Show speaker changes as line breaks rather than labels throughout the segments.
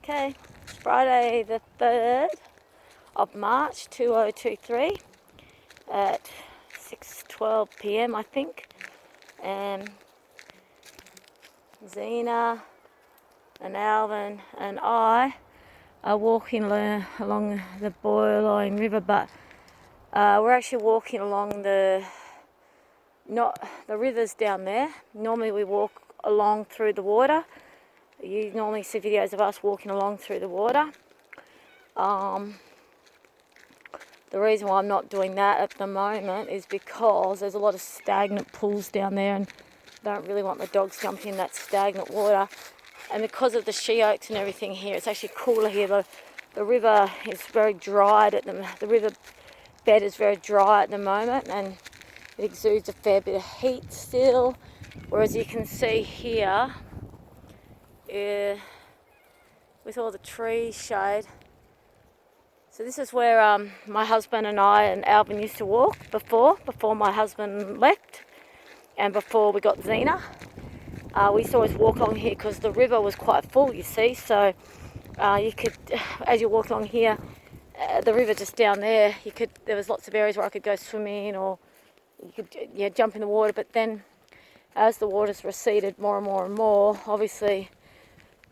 Okay, it's Friday the 3rd of March 2023 at 6:12 p.m. I think. And Zena and Alvin and I are walking along the Boyline River, but we're actually walking along the river's down there. Normally we walk along through the water. You normally see videos of us walking along through the water. The reason why I'm not doing that at the moment is because there's a lot of stagnant pools down there and I don't really want the dogs jumping in that stagnant water. And because of the she oaks and everything here, it's actually cooler here. The river is very dry the river bed is very dry at the moment, and it exudes a fair bit of heat still. Whereas you can see here, with all the tree shade. So this is where my husband and I and Alvin used to walk before my husband left and before we got Zena. We used to always walk along here because the river was quite full, you see. So you could, as you walk along here, the river just down there, there was lots of areas where I could go swimming, or you could jump in the water. But then as the water's receded more and more and more, obviously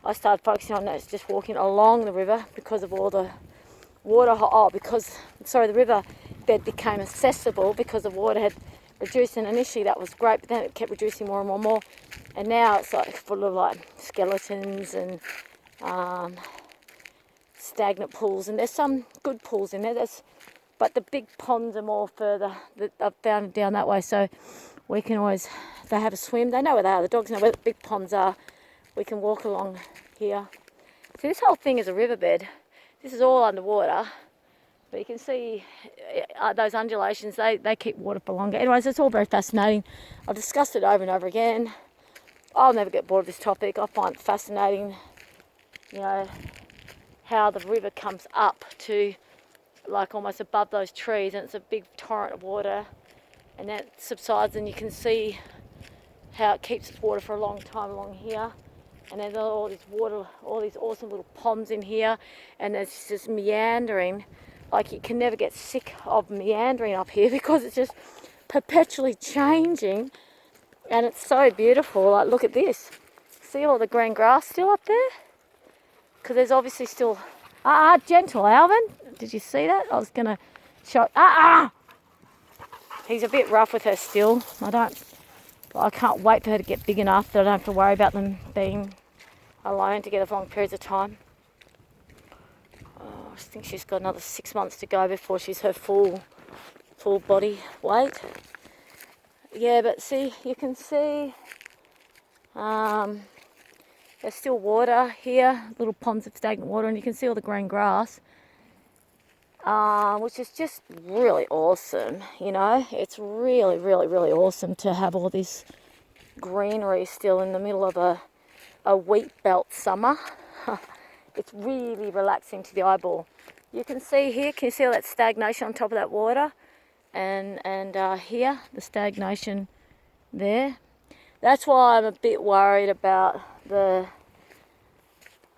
I started focusing on that, just walking along the river because of all the water. The river bed became accessible because the water had reduced, and initially that was great, but then it kept reducing more and more and more, and now it's like full of like skeletons and stagnant pools, and there's some good pools in there. But the big ponds are more further that I've found down that way, so we can always, if they have a swim, they know where they are. The dogs know where the big ponds are. We can walk along here. So this whole thing is a riverbed. This is all underwater, but you can see those undulations, they keep water for longer. Anyways, it's all very fascinating. I've discussed it over and over again. I'll never get bored of this topic. I find it fascinating, how the river comes up to like almost above those trees, and it's a big torrent of water, and then it subsides, and you can see how it keeps its water for a long time along here. And there's all this water, all these awesome little ponds in here, and there's just meandering. Like, you can never get sick of meandering up here because it's just perpetually changing, and it's so beautiful. Like, look at this. See all the green grass still up there? Because there's obviously still... gentle, Alvin. Did you see that? I was going to show... He's a bit rough with her still. I can't wait for her to get big enough that I don't have to worry about them being alone together for long periods of time. I think she's got another 6 months to go before she's her full body weight. Yeah, but see, you can see there's still water here, little ponds of stagnant water, and you can see all the green grass, which is just really awesome, It's really, really, really awesome to have all this greenery still in the middle of a wheat belt summer. It's really relaxing to the eyeball. You can see here, can you see all that stagnation on top of that water? And here, the stagnation there. That's why I'm a bit worried about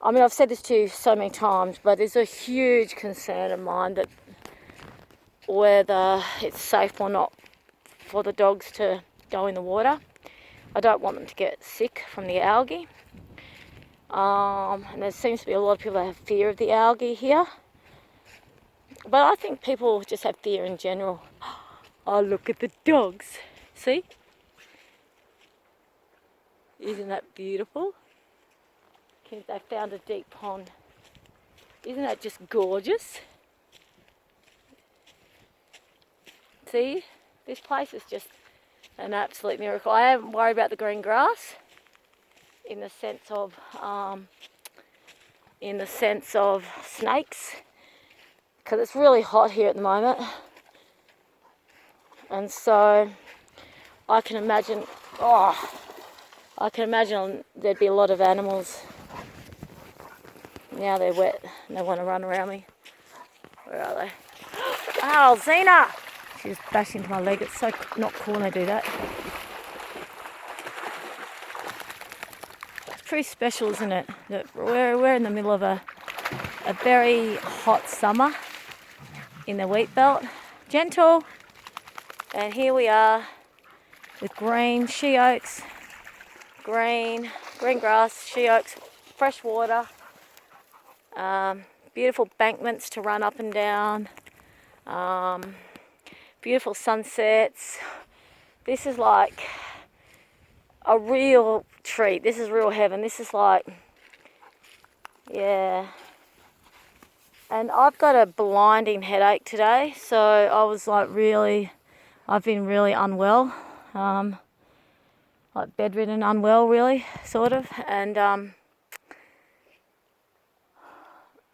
I've said this to you so many times, but it's a huge concern of mine that whether it's safe or not for the dogs to go in the water. I don't want them to get sick from the algae. And there seems to be a lot of people that have fear of the algae here. But I think people just have fear in general. Oh, look at the dogs. See? Isn't that beautiful? They found a deep pond. Isn't that just gorgeous? See? This place is just an absolute miracle. I am worried about the green grass in the sense of snakes, because it's really hot here at the moment, and so I can imagine there'd be a lot of animals. Now they're wet and they want to run around me. Where are they? Oh, Zena! She just bashed into my leg. It's so not cool when they do that. pretty special, isn't it? That we're in the middle of a very hot summer in the wheat belt. Gentle. And here we are with green she oaks, green grass, she oaks, fresh water, beautiful bankments to run up and down, beautiful sunsets. This is like a real treat. This is real heaven. This is like, yeah. And I've got a blinding headache today, so I was like I've been really unwell, like bedridden, unwell really, sort of. And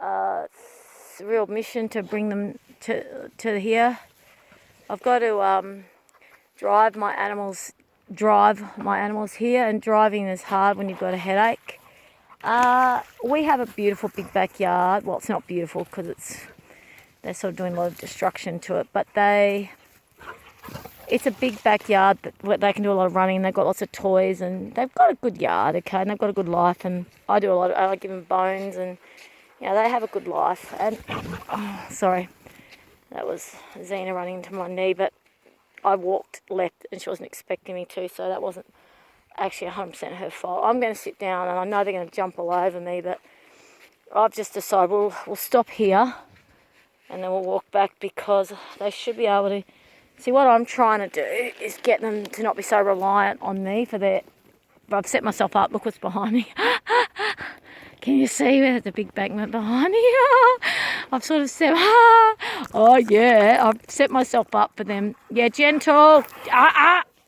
it's a real mission to bring them to here. I've got to drive my animals here, and driving is hard when you've got a headache. We have a beautiful big backyard. Well, it's not beautiful because they're sort of doing a lot of destruction to it, but it's a big backyard that they can do a lot of running. They've got lots of toys, and they've got a good yard, okay, and they've got a good life. And I give them bones, and they have a good life. And sorry, that was Xena running into my knee, but I walked left and she wasn't expecting me to, so that wasn't actually 100% her fault. I'm going to sit down, and I know they're going to jump all over me, but I've just decided we'll stop here and then we'll walk back, because they should be able to see. What I'm trying to do is get them to not be so reliant on me for their. But I've set myself up. Look what's behind me. Can you see there's a big bankment behind me? I've sort of said, oh yeah, I've set myself up for them. Yeah, gentle.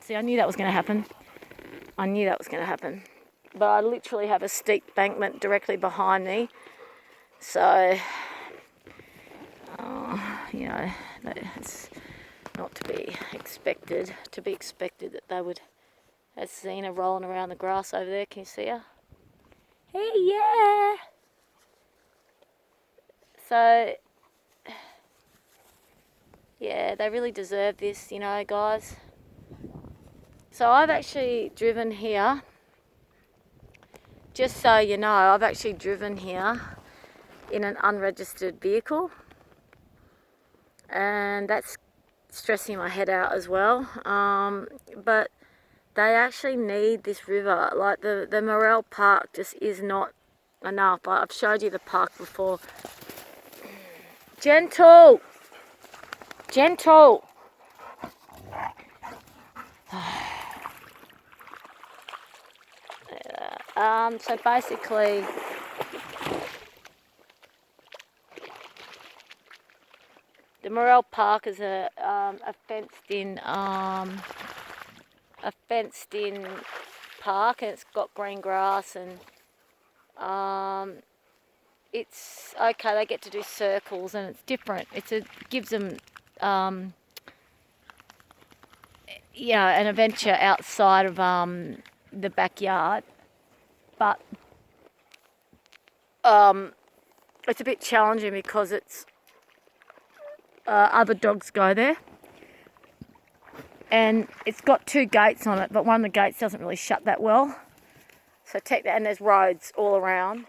See, I knew that was going to happen. But I literally have a steep bankment directly behind me. So, it's not to be expected that they would. That's Xena rolling around the grass over there. Can you see her? Hey, yeah. So, yeah, they really deserve this, guys. So I've actually driven here, just so you know, I've actually driven here in an unregistered vehicle, and that's stressing my head out as well. But they actually need this river. Like the Morell Park just is not enough. I've showed you the park before. Gentle. So basically, the Morell Park is a fenced-in park, and it's got green grass, and it's okay. They get to do circles, and it's different. Gives them an adventure outside of the backyard, but it's a bit challenging because it's other dogs go there, and it's got 2 gates on it, but one of the gates doesn't really shut that well. So take that, and there's roads all around.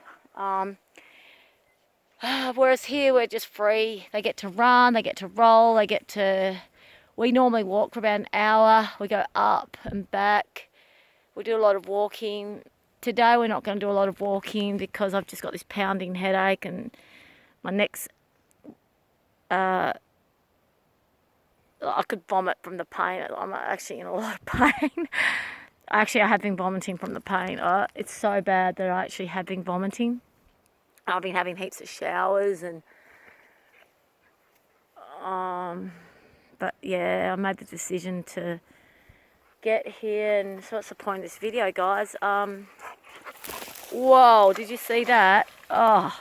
Whereas here we're just free. They get to run, they get to roll, we normally walk for about an hour. We go up and back. We do a lot of walking. Today we're not going to do a lot of walking because I've just got this pounding headache, and my neck's I could vomit from the pain. I'm actually in a lot of pain. I have been vomiting from the pain. It's so bad that I actually have been vomiting. I've been having heaps of showers, and but yeah, I made the decision to get here. And so what's the point of this video, guys? Whoa, did you see that? Oh,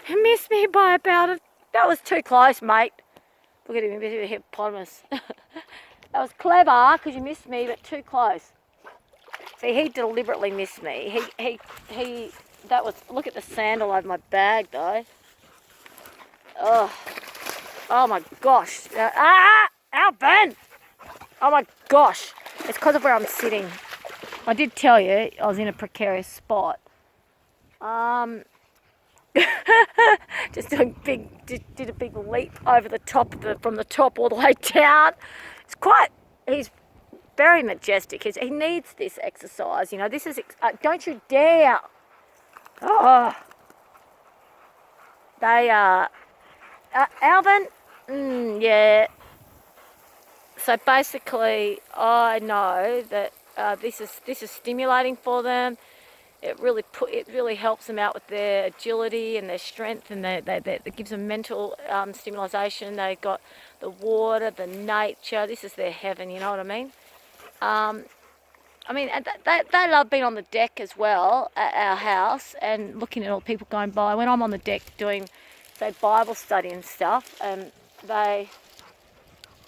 he missed me by about that was too close, mate. Look at him, a bit of a hippopotamus. That was clever because you missed me, but too close. See, he deliberately missed me. That was, look at the sand all over my bag though. Oh my gosh. Alvin! Oh my gosh. It's because of where I'm sitting. I did tell you I was in a precarious spot. Just did a big leap over the top from the top all the way down. He's very majestic. He needs this exercise, you know. This is, don't you dare. Oh, they are, Alvin, yeah. So basically, I know that this is stimulating for them. It really helps them out with their agility and their strength, and it gives them mental stimulation. They've got the water, the nature. This is their heaven. You know what I mean? And they love being on the deck as well at our house and looking at all the people going by. When I'm on the deck doing, say, Bible study and stuff, and they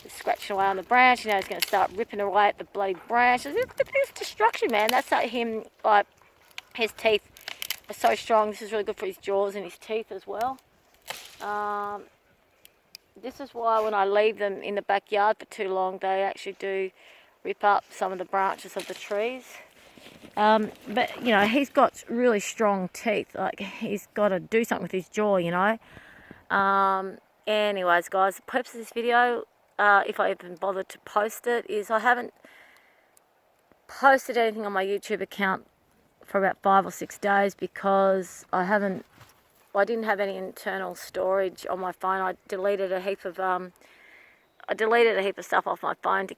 scratching away on the branch, you know, he's going to start ripping away at the bloody branch. It's destruction, man. That's like him, like, his teeth are so strong. This is really good for his jaws and his teeth as well. This is why when I leave them in the backyard for too long, they actually do rip up some of the branches of the trees. But, you know, he's got really strong teeth. Like, he's got to do something with his jaw, you know. Anyways, guys, the purpose of this video, if I even bothered to post it, is I haven't posted anything on my YouTube account for about 5 or 6 days because I didn't have any internal storage on my phone. I deleted a heap of stuff off my phone to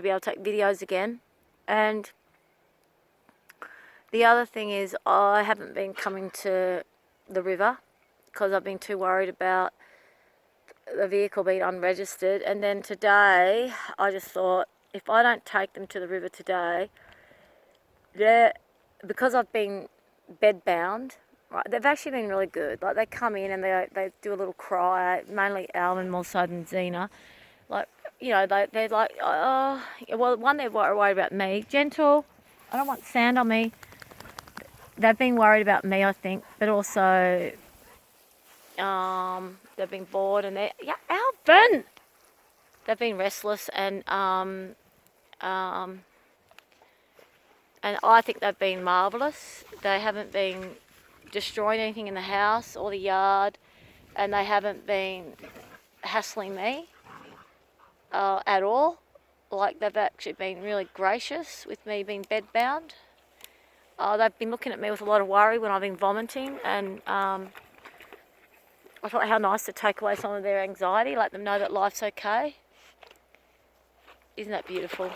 be able to take videos again. And the other thing is I haven't been coming to the river because I've been too worried about the vehicle being unregistered. And then today I just thought, if I don't take them to the river today, because I've been bedbound, right, they've actually been really good. Like, they come in and they do a little cry, mainly Alvin more so than Xena. Like, you know, they're like, oh, well, one, they're worried about me. Gentle, I don't want sand on me. They've been worried about me, I think, but also they've been bored and Alvin! They've been restless and I think they've been marvellous. They haven't been destroying anything in the house or the yard, and they haven't been hassling me at all. Like, they've actually been really gracious with me being bedbound. They've been looking at me with a lot of worry when I've been vomiting, and I thought how nice to take away some of their anxiety, let them know that life's okay. Isn't that beautiful?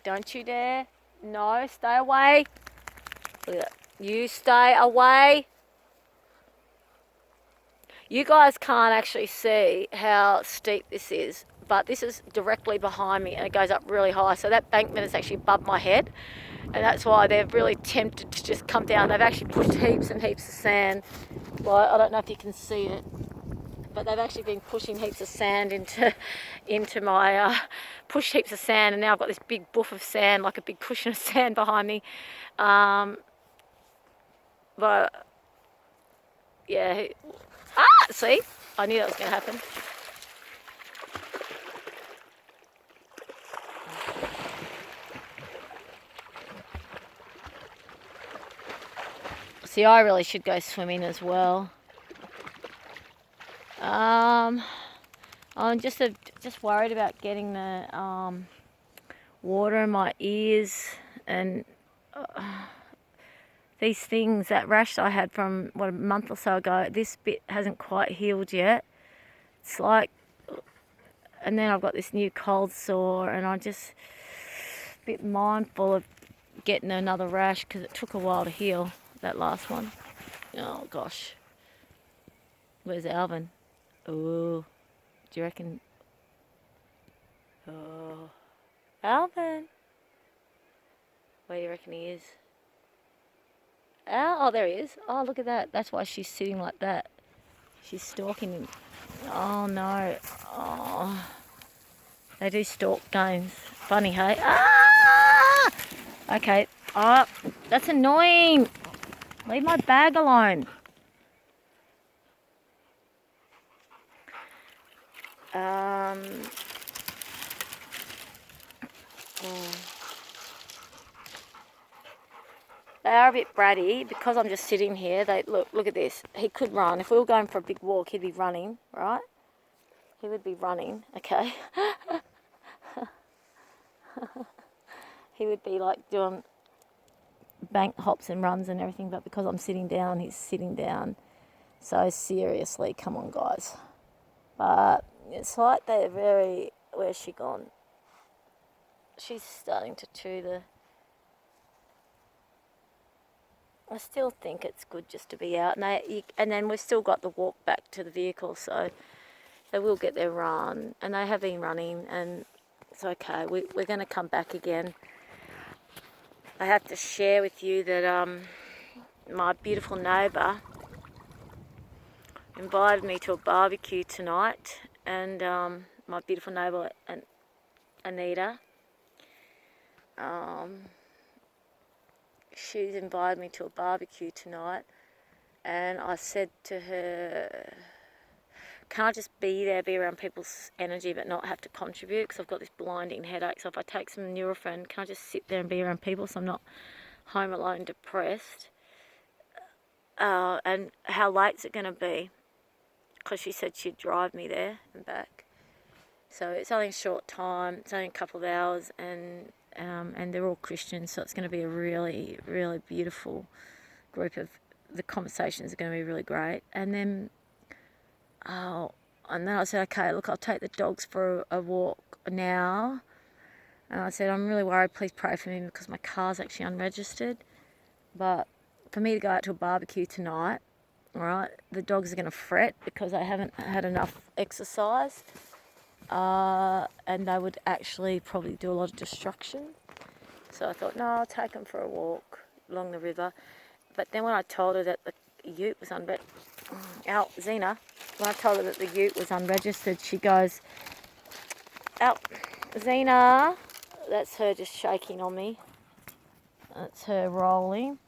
Don't you dare. No, stay away. Look at that. You stay away. You guys can't actually see how steep this is, but this is directly behind me and it goes up really high. So that bankment is actually above my head, and that's why they're really tempted to just come down. They've actually pushed heaps and heaps of sand. Well, I don't know if you can see it, but they've actually been pushing heaps of sand into my pushed heaps of sand, and now I've got this big boof of sand, like a big cushion of sand behind me. But yeah, see, I knew that was going to happen. See, I really should go swimming as well. I'm just worried about getting the water in my ears and these things. That rash I had from a month or so ago, this bit hasn't quite healed yet. It's like, and then I've got this new cold sore, and I'm just a bit mindful of getting another rash because it took a while to heal, that last one. Oh gosh, where's Alvin? Oh, do you reckon? Oh, Alvin, where do you reckon he is? Oh, there he is. Oh, look at that. That's why she's sitting like that. She's stalking him. Oh no. Oh, they do stalk games. Funny, hey? Ah! Okay. Oh, that's annoying. Leave my bag alone. Oh. They are a bit bratty because I'm just sitting here. They look at this. He could run. If we were going for a big walk, he'd be running, right? He would be running, okay? He would be like doing bank hops and runs and everything, but because I'm sitting down, he's sitting down. So seriously, come on, guys. But it's like they're very... Where's she gone? She's starting to chew the... I still think it's good just to be out. And then we've still got the walk back to the vehicle, so they will get their run. And they have been running, and it's okay. We're going to come back again. I have to share with you that my beautiful neighbour invited me to a barbecue tonight, and my beautiful neighbour Anita, she's invited me to a barbecue tonight, and I said to her, can I just be there, be around people's energy but not have to contribute, because I've got this blinding headache, so if I take some Nurofen, can I just sit there and be around people so I'm not home alone depressed? And how late's it going to be? Because she said she'd drive me there and back. So it's only a short time, it's only a couple of hours, and they're all Christians, so it's going to be a really, really beautiful group of... The conversations are going to be really great. And then I said, okay, look, I'll take the dogs for a walk now. And I said, I'm really worried, please pray for me, because my car's actually unregistered. But for me to go out to a barbecue tonight, all right, the dogs are going to fret because they haven't had enough exercise. And they would actually probably do a lot of destruction. So I thought, no, I'll take them for a walk along the river. But then when I told her that the ute was Zena, when I told her that the ute was unregistered, she goes, Zena, that's her just shaking on me. That's her rolling.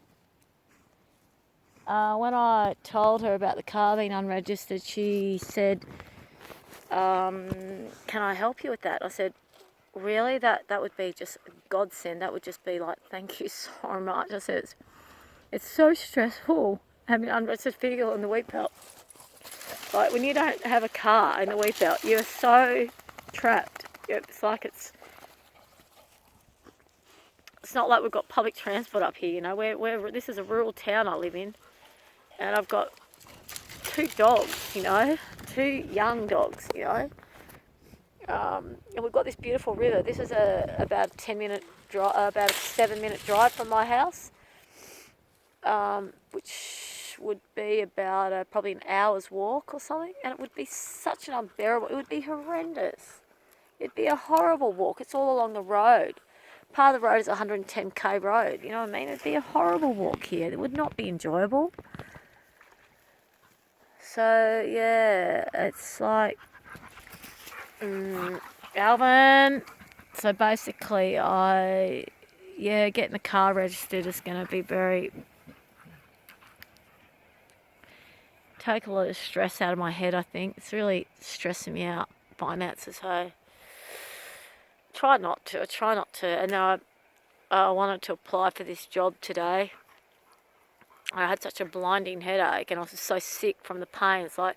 When I told her about the car being unregistered, she said, can I help you with that? I said, really? That would be just a godsend. That would just be like, thank you so much. I said, it's so stressful having an unregistered vehicle in the wheat belt. Like, when you don't have a car in the wheat belt, you're so trapped. It's like it's not like we've got public transport up here, you know. This is a rural town I live in, and I've got 2 dogs, you know, 2 young dogs, you know. And we've got this beautiful river. This is about a 10-minute drive, about a 7-minute drive from my house, which would be about probably an hour's walk or something, and it would be such an unbearable... It would be horrendous. It'd be a horrible walk. It's all along the road. Part of the road is a 110k road, you know what I mean? It'd be a horrible walk here. It would not be enjoyable. So, yeah, it's like... Alvin. So basically, getting the car registered is going to be take a lot of stress out of my head, I think. It's really stressing me out, finances, hey. I try not to. And then I wanted to apply for this job today. I had such a blinding headache, and I was just so sick from the pain. It's like,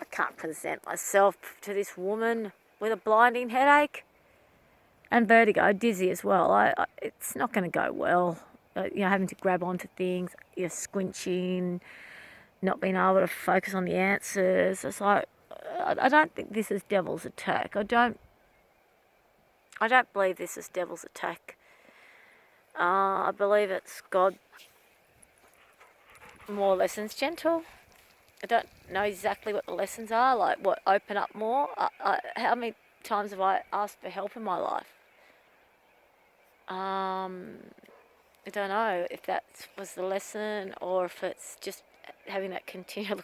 I can't present myself to this woman with a blinding headache and vertigo, dizzy as well. It's not going to go well. Having to grab onto things, squinching, not being able to focus on the answers. It's like, I don't think this is devil's attack. I don't believe this is devil's attack. I believe it's God more lessons, gentle. I don't know exactly what the lessons are, like what, open up more. How many times have I asked for help in my life? I don't know if that was the lesson, or if it's just having that continual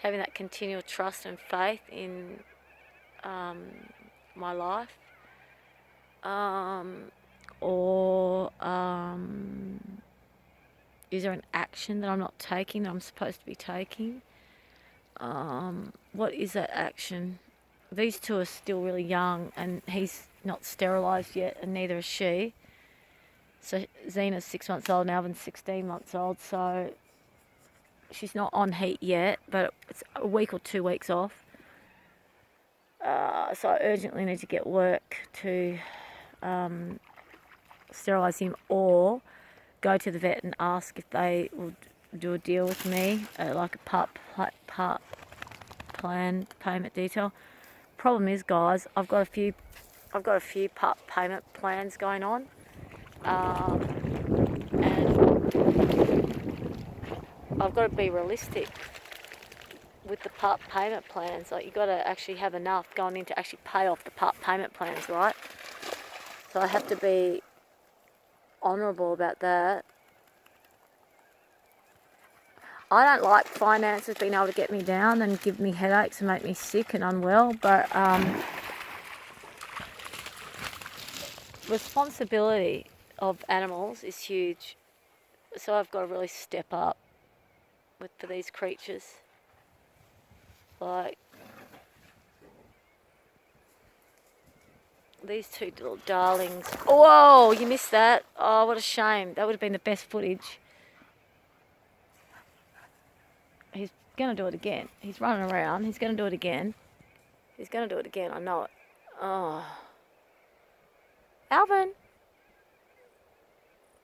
having that continual trust and faith in my life, or is there an action that I'm not taking that I'm supposed to be taking? What is that action? These 2 are still really young, and he's not sterilised yet, and neither is she. So Zena's 6 months old and Alvin's 16 months old, so she's not on heat yet, but it's a week or 2 weeks off. So I urgently need to get work to sterilise him, or go to the vet and ask if they will do a deal with me, like a pup plan payment detail. Problem is, guys, I've got a few pup payment plans going on, and I've got to be realistic with the pup payment plans. Like, you've got to actually have enough going in to actually pay off the pup payment plans, right? So I have to be honourable about that. I don't like finances being able to get me down and give me headaches and make me sick and unwell, but responsibility of animals is huge. So I've got to really step up for these creatures. Like these two little darlings. Whoa, you missed that. Oh, what a shame. That would have been the best footage. He's going to do it again. He's running around. He's going to do it again. He's going to do it again. I know it. Oh. Alvin.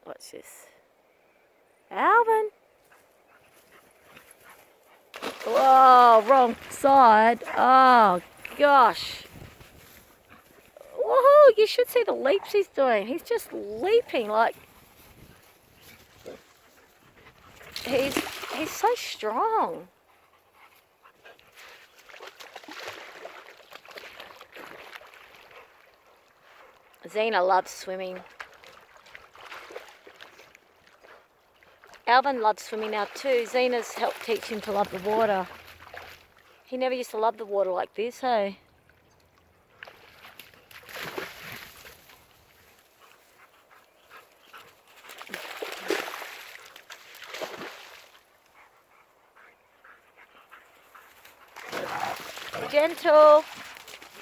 Watch this. Alvin. Whoa, wrong side. Oh, gosh. Woohoo, you should see the leaps he's doing. He's just leaping like... He's so strong. Zena loves swimming. Alvin loves swimming now too. Zena's helped teach him to love the water. He never used to love the water like this, hey? Gentle.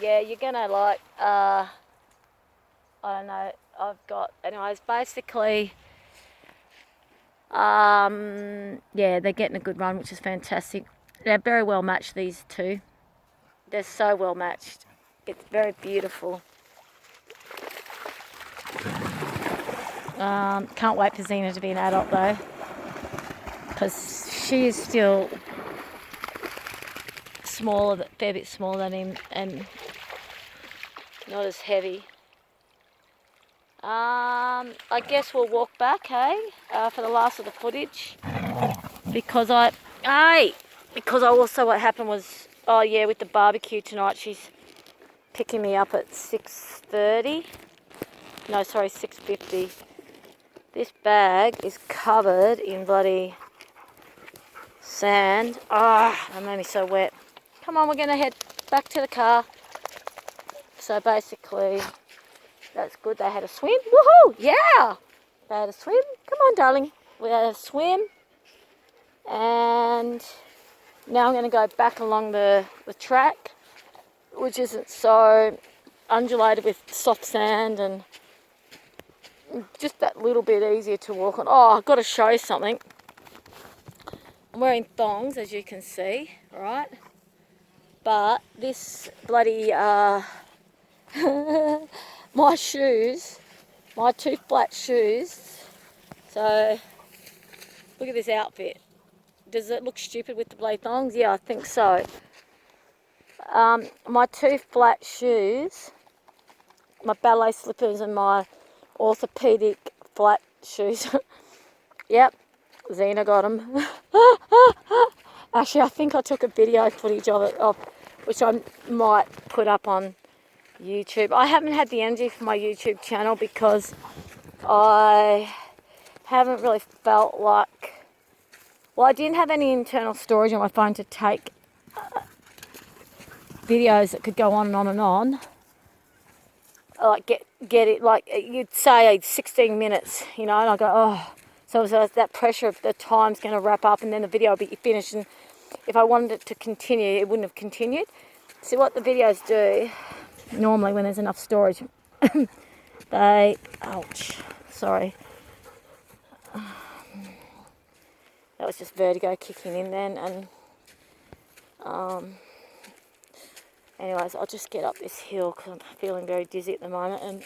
Yeah, you're gonna like, I don't know, anyways, basically, yeah, they're getting a good run, which is fantastic. They're very well matched, these two. They're so well matched. It's very beautiful. Can't wait for Zena to be an adult though, because she is still smaller, a fair bit smaller than him, and not as heavy. I guess we'll walk back, hey, for the last of the footage, because what happened was, oh yeah, with the barbecue tonight, she's picking me up at 6:30. No, sorry, 6:50. This bag is covered in bloody sand. Ah, that made me so wet. Come on, we're going to head back to the car. So basically, that's good. They had a swim. Woohoo! Yeah! They had a swim. Come on, darling. We had a swim. And now I'm going to go back along the track, which isn't so undulated with soft sand and just that little bit easier to walk on. Oh, I've got to show you something. I'm wearing thongs, as you can see, right? But this bloody, my shoes, my two flat shoes, so look at this outfit. Does it look stupid with the bloody thongs? Yeah, I think so. My two flat shoes, my ballet slippers and my orthopedic flat shoes. Yep, Zena got them. Actually, I think I took a video footage of it, which I might put up on YouTube. I haven't had the energy for my YouTube channel because I haven't really felt like... Well, I didn't have any internal storage on my phone to take videos that could go on and on and on. Like, get it, like, you'd say 16 minutes, you know, and I go, oh... So it was that pressure of the time's going to wrap up and then the video will be finished, and if I wanted it to continue, it wouldn't have continued. See what the videos do, normally when there's enough storage, they, ouch, sorry, that was just vertigo kicking in then. And anyways, I'll just get up this hill because I'm feeling very dizzy at the moment, and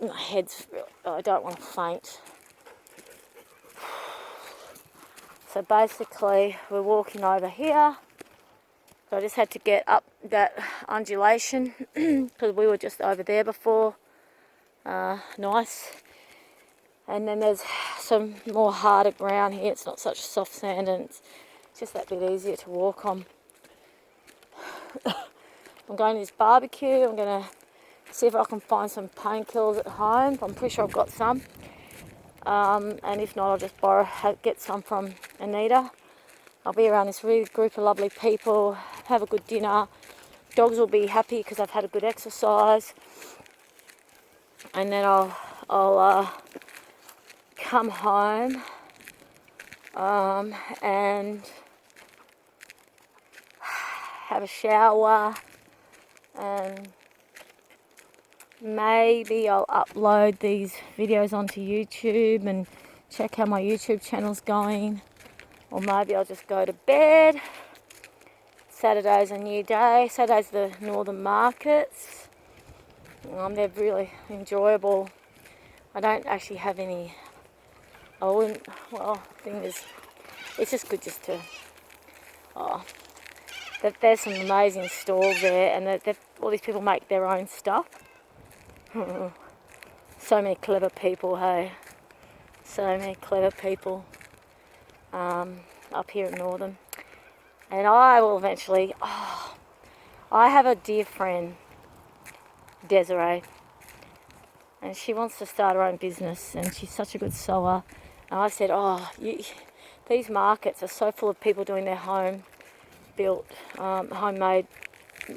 my head's, I don't want to faint. So basically we're walking over here. So I just had to get up that undulation because we were just over there before. Nice. And then there's some more harder ground here. It's not such soft sand, and it's just that bit easier to walk on. I'm going to this barbecue. I'm going to see if I can find some painkillers at home. I'm pretty sure I've got some. And if not, I'll just get some from Anita. I'll be around this really group of lovely people, have a good dinner. Dogs will be happy because I've had a good exercise. And then I'll come home and have a shower, and maybe I'll upload these videos onto YouTube and check how my YouTube channel's going. Or maybe I'll just go to bed. Saturday's a new day. Saturday's the northern markets. They're really enjoyable. I don't actually have any, thing is, it's just good just to, there's some amazing stalls there, and all these people make their own stuff. So many clever people, hey. So many clever people up here in Northern. And I will eventually, I have a dear friend, Desiree, and she wants to start her own business, and she's such a good sewer. And I said, these markets are so full of people doing their home-built, homemade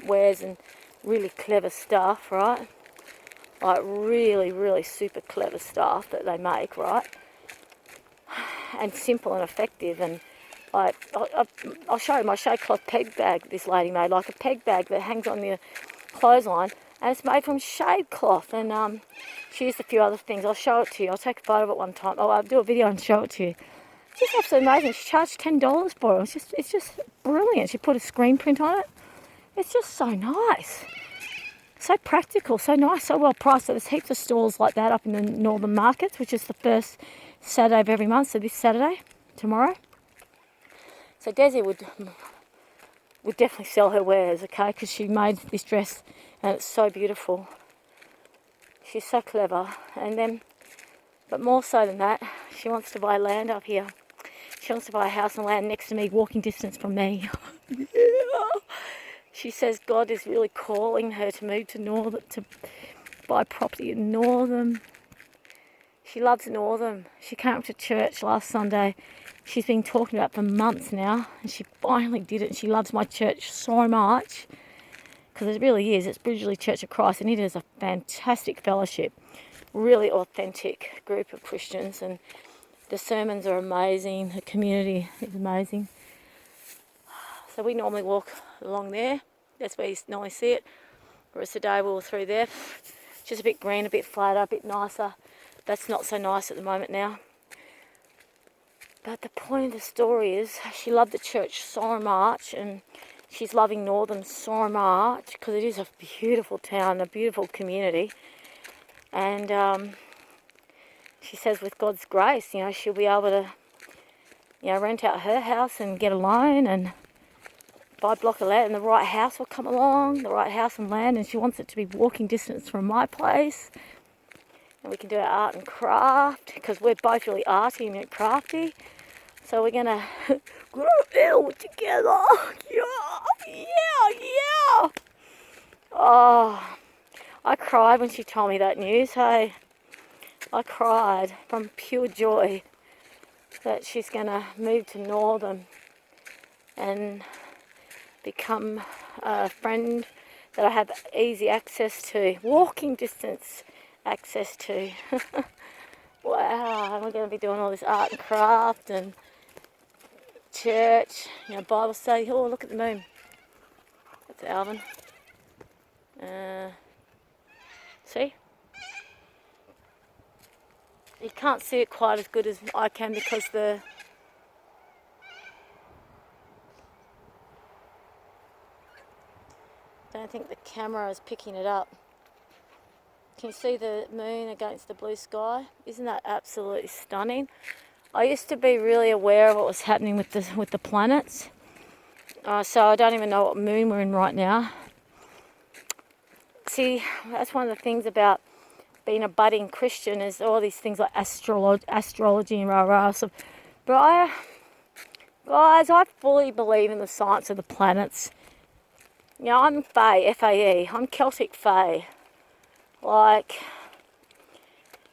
wares and really clever stuff, right? Like really, really super clever stuff that they make, right? And simple and effective. And like, I'll show you my shade cloth peg bag this lady made, like a peg bag that hangs on the clothesline, and it's made from shade cloth. And she used a few other things. I'll show it to you. I'll take a photo of it one time. I'll do a video and show it to you. It's just absolutely amazing. She charged $10 for it. It's just brilliant. She put a screen print on it. It's just so nice. So practical, so nice, so well priced. So there's heaps of stalls like that up in the northern markets, which is the first Saturday of every month. So this Saturday, tomorrow. So Desi would definitely sell her wares, okay, because she made this dress and it's so beautiful. She's so clever. And then, but more so than that, she wants to buy land up here. She wants to buy a house and land next to me, walking distance from me. Yeah. She says God is really calling her to move to Northern, to buy property in Northern. She loves Northern. She came up to church last Sunday. She's been talking about it for months now, and she finally did it. And she loves my church so much, because it really is. It's Bridgeley Church of Christ, and it is a fantastic fellowship. Really authentic group of Christians, and the sermons are amazing. The community is amazing. So we normally walk along there. That's where you normally see it. Whereas today we were through there. Just a bit green, a bit flatter, a bit nicer. That's not so nice at the moment now. But the point of the story is she loved the church so much, and she's loving Northern so much because it is a beautiful town, a beautiful community. And she says with God's grace, she'll be able to, rent out her house and get a loan and buy a block of land, and the right house will come along, the right house and land, and she wants it to be walking distance from my place. And we can do our art and craft, because we're both really arty and crafty. So we're going to grow together. Yeah. Oh, I cried when she told me that news, hey. I cried from pure joy that she's going to move to Northern and become a friend that I have easy access to, walking distance access to. Wow, and we're going to be doing all this art and craft and church, Bible study. Oh, look at the moon. That's Alvin. See? You can't see it quite as good as I can because don't think the camera is picking it up. Can you see the moon against the blue sky? Isn't that absolutely stunning? I used to be really aware of what was happening with the planets. So I don't even know what moon we're in right now. See, that's one of the things about being a budding Christian is all these things like astrology and rah-rah. So, but guys, I fully believe in the science of the planets. You know, I'm Fae, F-A-E. I'm Celtic Fae. Like,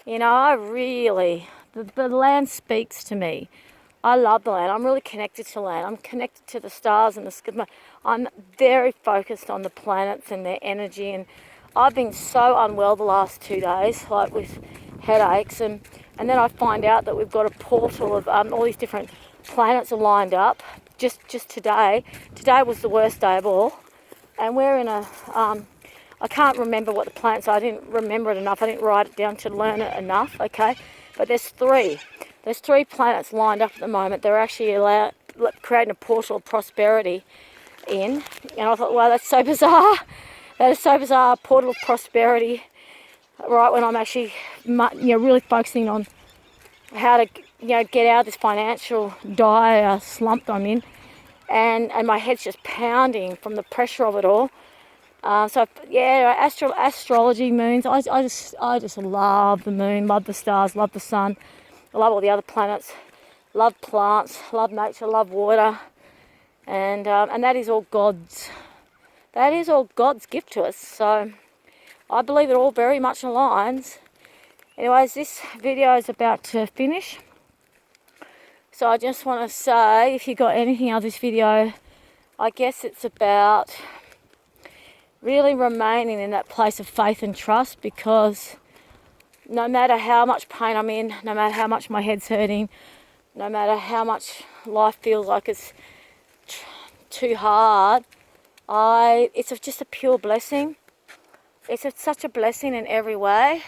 you know, I really, the land speaks to me. I love the land. I'm really connected to land. I'm connected to the stars and the sky. I'm very focused on the planets and their energy. And I've been so unwell the last 2 days, like with headaches. And then I find out that we've got a portal of all these different planets are lined up. Just today. Today was the worst day of all. And we're in a... I can't remember what the planets are. I didn't remember it enough. I didn't write it down to learn it enough, okay? But there's three. There's 3 planets lined up at the moment. They're actually creating a portal of prosperity in. And I thought, wow, that's so bizarre. That is so bizarre, a portal of prosperity. Right when I'm actually, really focusing on how to, get out of this financial dire slump I'm in. And my head's just pounding from the pressure of it all. Astrology, moons. I just love the moon, love the stars, love the sun. I love all the other planets. Love plants, love nature, love water, and that is all God's. That is all God's gift to us. So I believe it all very much aligns. Anyways, this video is about to finish. So I just want to say, if you got anything out of this video, I guess it's about really remaining in that place of faith and trust, because no matter how much pain I'm in, no matter how much my head's hurting, no matter how much life feels like it's too hard, it's just a pure blessing. It's such a blessing in every way.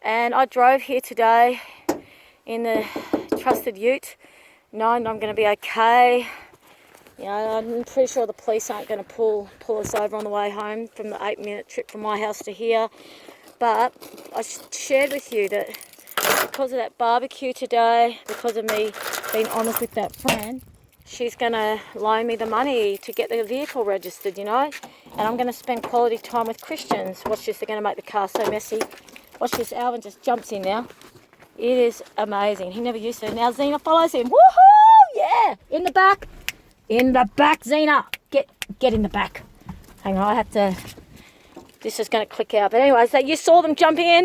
And I drove here today in the trusted ute, knowing I'm going to be okay. I'm pretty sure the police aren't going to pull us over on the way home from the 8-minute trip from my house to here. But I shared with you that because of that barbecue today, because of me being honest with that friend, she's going to loan me the money to get the vehicle registered, And I'm going to spend quality time with Christians. Watch this, they're going to make the car so messy. Watch this, Alvin just jumps in now. It is amazing. He never used to. Now Zena follows him. Woohoo! Yeah! In the back. In the back, Zena. Get in the back. Hang on, this is going to click out. But anyways, you saw them jump in.